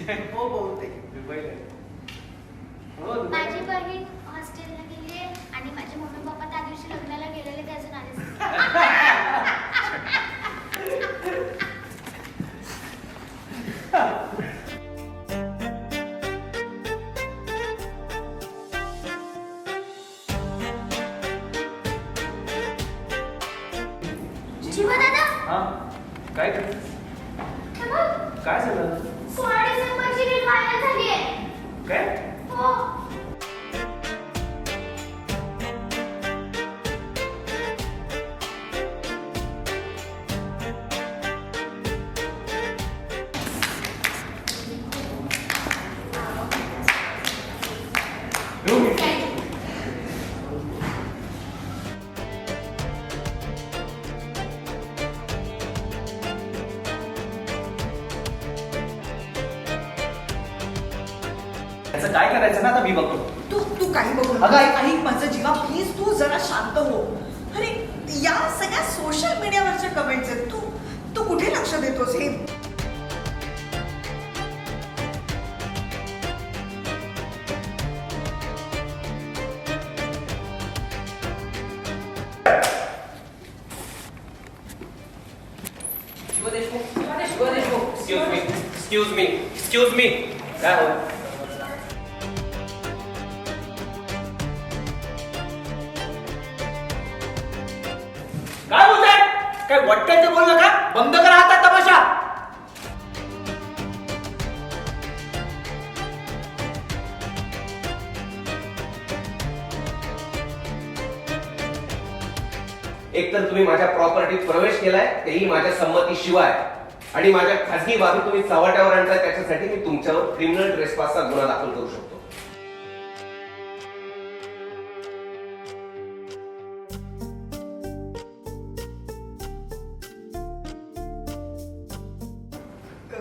हो बहुतेक. माझी बहीण हॉस्टेलला गेली आहे आणि माझे मम्मी पप्पा त्या दिवशी लग्नाला गेलेले ते अजून आलेच जीवा दादा हा काय करतेस? काय झालं? 16 डिसेंबरची डेट व्हायरल झाली आहे. काय? हो. त्याचं काय करायचं ना आता मी बघतो. तू काही बघू अगं, नका. ऐक माझं जीवा प्लीज तू जरा शांत हो. अरे या सगळ्या सोशल मीडियावरच्या कमेंट्स आहेत. तू कुठे लक्ष देतोस हे? एक्सक्यूज मी काय हो? काय बोलताय? काय वाटतंय ते बोल नका. बंद करा आता तमाशा. एकतर तुम्ही माझ्या प्रॉपर्टीत प्रवेश केलाय तेही माझ्या संमतीशिवाय आणि माझ्या खासगी बाबी तुम्ही चव्हाट्यावर आणताय त्याच्यासाठी मी तुमच्यावर क्रिमिनल ट्रेसपासचा गुन्हा दाखल करू शकतो.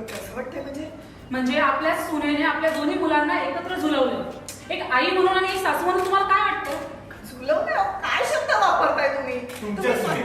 कसं वाटतंय म्हणजे? म्हणजे आपल्या सुनेने आपल्या दोन्ही मुलांना एकत्र झुलवलं. एक आई म्हणून आणि एक सासू म्हणून तुम्हाला काय वाटतं? झुलवलं काय शब्द वापरताय तुम्ही? तुमच्या सुने